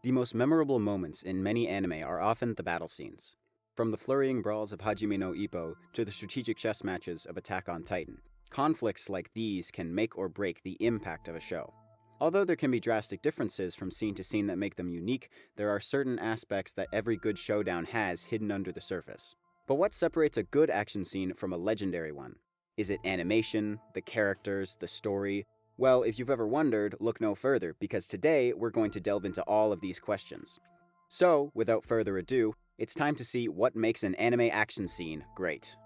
The most memorable moments in many anime are often the battle scenes. From the flurrying brawls of Hajime no Ippo to the strategic chess matches of Attack on Titan, conflicts like these can make or break the impact of a show. Although there can be drastic differences from scene to scene that make them unique, there are certain aspects that every good showdown has hidden under the surface. But what separates a good action scene from a legendary one? Is it animation, the characters, the story? Well, if you've ever wondered, look no further, because today we're going to delve into all of these questions. So, without further ado, it's time to see what makes an anime action scene great.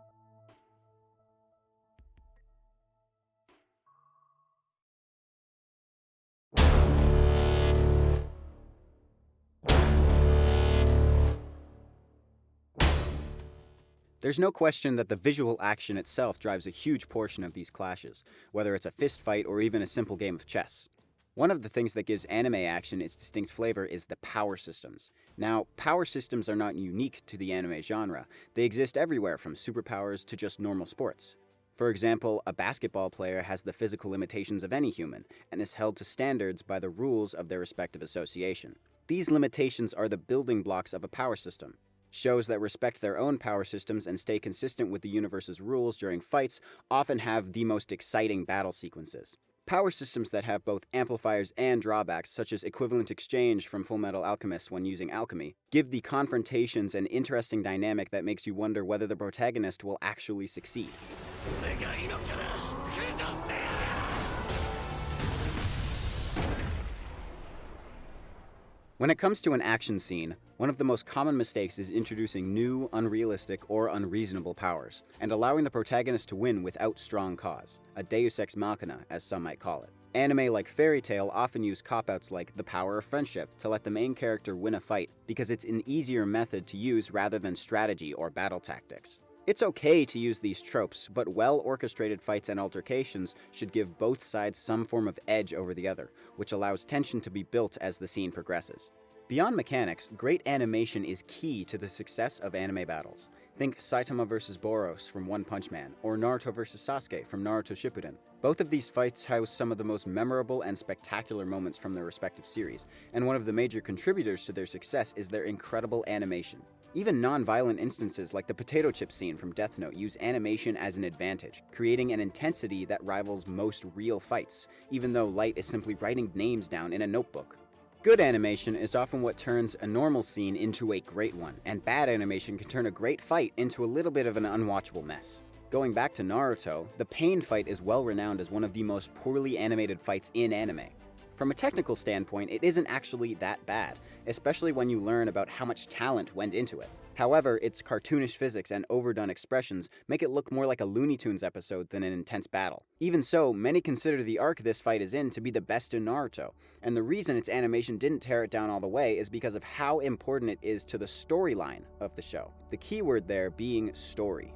There's no question that the visual action itself drives a huge portion of these clashes, whether it's a fist fight or even a simple game of chess. One of the things that gives anime action its distinct flavor is the power systems. Now, power systems are not unique to the anime genre. They exist everywhere from superpowers to just normal sports. For example, a basketball player has the physical limitations of any human and is held to standards by the rules of their respective association. These limitations are the building blocks of a power system. Shows that respect their own power systems and stay consistent with the universe's rules during fights often have the most exciting battle sequences. Power systems that have both amplifiers and drawbacks, such as equivalent exchange from Fullmetal Alchemist when using alchemy, give the confrontations an interesting dynamic that makes you wonder whether the protagonist will actually succeed. When it comes to an action scene, one of the most common mistakes is introducing new, unrealistic, or unreasonable powers, and allowing the protagonist to win without strong cause, a deus ex machina, as some might call it. Anime like Fairy Tail often use cop-outs like the power of friendship to let the main character win a fight because it's an easier method to use rather than strategy or battle tactics. It's okay to use these tropes, but well-orchestrated fights and altercations should give both sides some form of edge over the other, which allows tension to be built as the scene progresses. Beyond mechanics, great animation is key to the success of anime battles. Think Saitama vs. Boros from One Punch Man, or Naruto vs. Sasuke from Naruto Shippuden. Both of these fights house some of the most memorable and spectacular moments from their respective series, and one of the major contributors to their success is their incredible animation. Even non-violent instances like the potato chip scene from Death Note use animation as an advantage, creating an intensity that rivals most real fights, even though Light is simply writing names down in a notebook. Good animation is often what turns a normal scene into a great one, and bad animation can turn a great fight into a little bit of an unwatchable mess. Going back to Naruto, the Pain fight is well renowned as one of the most poorly animated fights in anime. From a technical standpoint, it isn't actually that bad, especially when you learn about how much talent went into it. However, its cartoonish physics and overdone expressions make it look more like a Looney Tunes episode than an intense battle. Even so, many consider the arc this fight is in to be the best in Naruto, and the reason its animation didn't tear it down all the way is because of how important it is to the storyline of the show. The keyword there being story.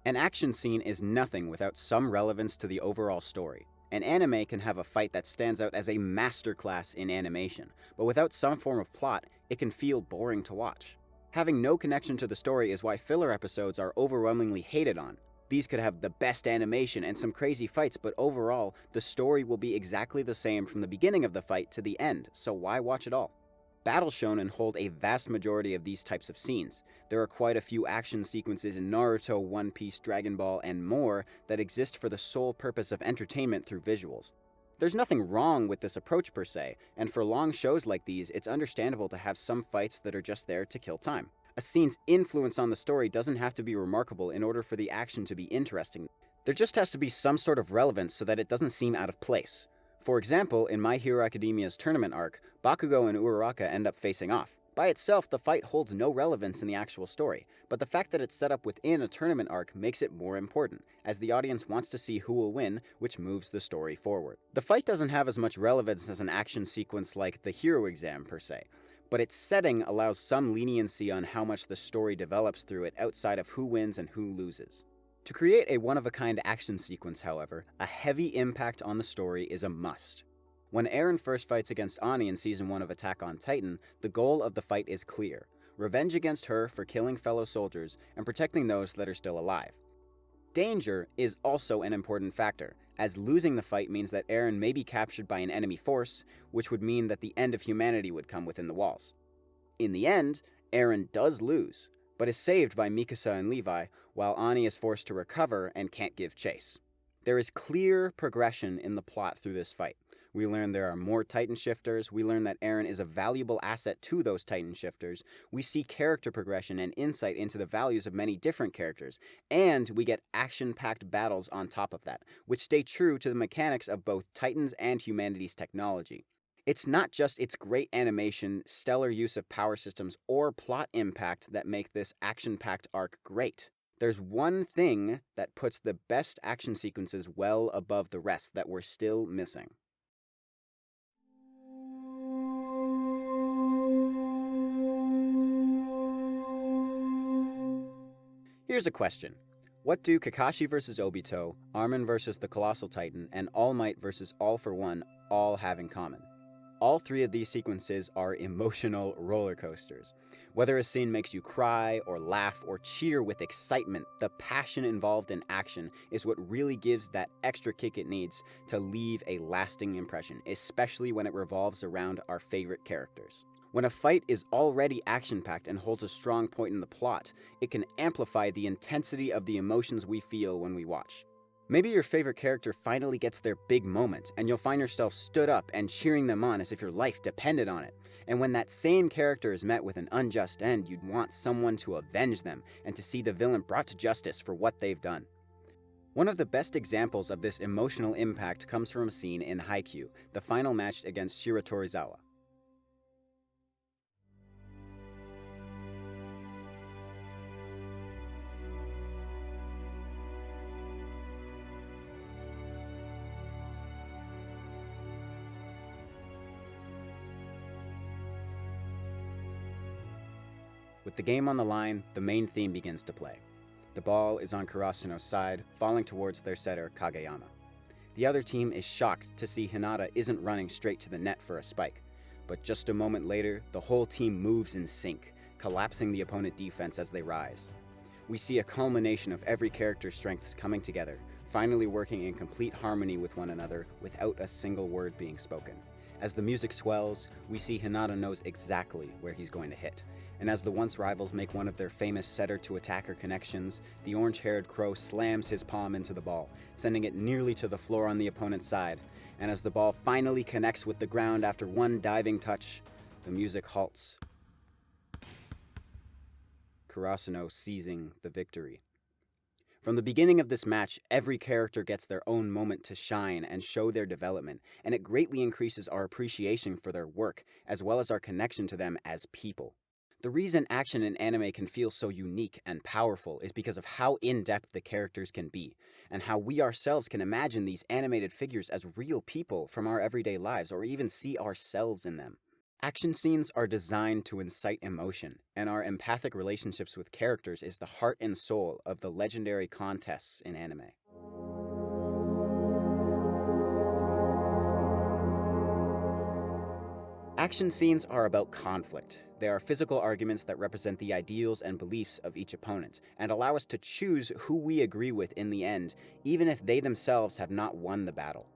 An action scene is nothing without some relevance to the overall story. An anime can have a fight that stands out as a masterclass in animation, but without some form of plot, it can feel boring to watch. Having no connection to the story is why filler episodes are overwhelmingly hated on. These could have the best animation and some crazy fights, but overall, the story will be exactly the same from the beginning of the fight to the end, so why watch it all? Battle shonen hold a vast majority of these types of scenes. There are quite a few action sequences in Naruto, One Piece, Dragon Ball, and more that exist for the sole purpose of entertainment through visuals. There's nothing wrong with this approach per se, and for long shows like these, it's understandable to have some fights that are just there to kill time. A scene's influence on the story doesn't have to be remarkable in order for the action to be interesting. There just has to be some sort of relevance so that it doesn't seem out of place. For example, in My Hero Academia's tournament arc, Bakugo and Uraraka end up facing off. By itself, the fight holds no relevance in the actual story, but the fact that it's set up within a tournament arc makes it more important, as the audience wants to see who will win, which moves the story forward. The fight doesn't have as much relevance as an action sequence like the Hero Exam per se, but its setting allows some leniency on how much the story develops through it outside of who wins and who loses. To create a one-of-a-kind action sequence, however, a heavy impact on the story is a must. When Eren first fights against Ani in Season 1 of Attack on Titan, the goal of the fight is clear. revenge against her for killing fellow soldiers and protecting those that are still alive. Danger is also an important factor, as losing the fight means that Eren may be captured by an enemy force, which would mean that the end of humanity would come within the walls. In the end, Eren does lose, but is saved by Mikasa and Levi, while Ani is forced to recover and can't give chase. There is clear progression in the plot through this fight. We learn there are more Titan Shifters, we learn that Eren is a valuable asset to those Titan Shifters, we see character progression and insight into the values of many different characters, and we get action-packed battles on top of that, which stay true to the mechanics of both Titans and humanity's technology. It's not just its great animation, stellar use of power systems, or plot impact that make this action-packed arc great. There's one thing that puts the best action sequences well above the rest that we're still missing. Here's a question. What do Kakashi vs. Obito, Armin vs. the Colossal Titan, and All Might vs. All for One all have in common? All three of these sequences are emotional roller coasters. Whether a scene makes you cry or laugh or cheer with excitement, the passion involved in action is what really gives that extra kick it needs to leave a lasting impression, especially when it revolves around our favorite characters. When a fight is already action-packed and holds a strong point in the plot, it can amplify the intensity of the emotions we feel when we watch. Maybe your favorite character finally gets their big moment, and you'll find yourself stood up and cheering them on as if your life depended on it. And when that same character is met with an unjust end, you'd want someone to avenge them and to see the villain brought to justice for what they've done. One of the best examples of this emotional impact comes from a scene in Haikyuu, the final match against Shira Torizawa. With the game on the line, the main theme begins to play. The ball is on Karasuno's side, falling towards their setter, Kageyama. The other team is shocked to see Hinata isn't running straight to the net for a spike, but just a moment later, the whole team moves in sync, collapsing the opponent defense as they rise. We see a culmination of every character's strengths coming together, finally working in complete harmony with one another without a single word being spoken. As the music swells, we see Hinata knows exactly where he's going to hit. And as the once rivals make one of their famous setter-to-attacker connections, the orange-haired crow slams his palm into the ball, sending it nearly to the floor on the opponent's side. And as the ball finally connects with the ground after one diving touch, the music halts. Karasuno seizing the victory. From the beginning of this match, every character gets their own moment to shine and show their development, and it greatly increases our appreciation for their work, as well as our connection to them as people. The reason action in anime can feel so unique and powerful is because of how in-depth the characters can be, and how we ourselves can imagine these animated figures as real people from our everyday lives, or even see ourselves in them. Action scenes are designed to incite emotion, and our empathic relationships with characters is the heart and soul of the legendary contests in anime. Action scenes are about conflict. They are physical arguments that represent the ideals and beliefs of each opponent, and allow us to choose who we agree with in the end, even if they themselves have not won the battle.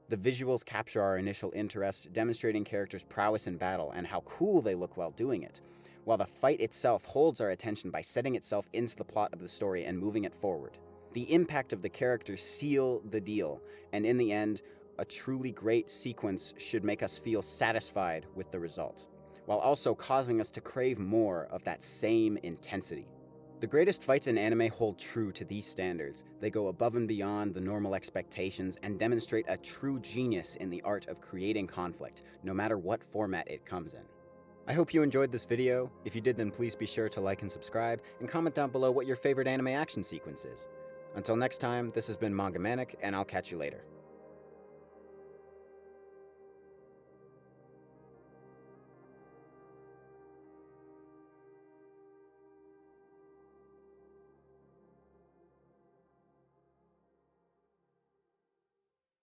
The visuals capture our initial interest, demonstrating characters' prowess in battle and how cool they look while doing it, while the fight itself holds our attention by setting itself into the plot of the story and moving it forward. The impact of the characters seal the deal, and in the end, a truly great sequence should make us feel satisfied with the result, while also causing us to crave more of that same intensity. The greatest fights in anime hold true to these standards. They go above and beyond the normal expectations and demonstrate a true genius in the art of creating conflict, no matter what format it comes in. I hope you enjoyed this video. If you did, then please be sure to like and subscribe, and comment down below what your favorite anime action sequence is. Until next time, this has been MangaManic, and I'll catch you later.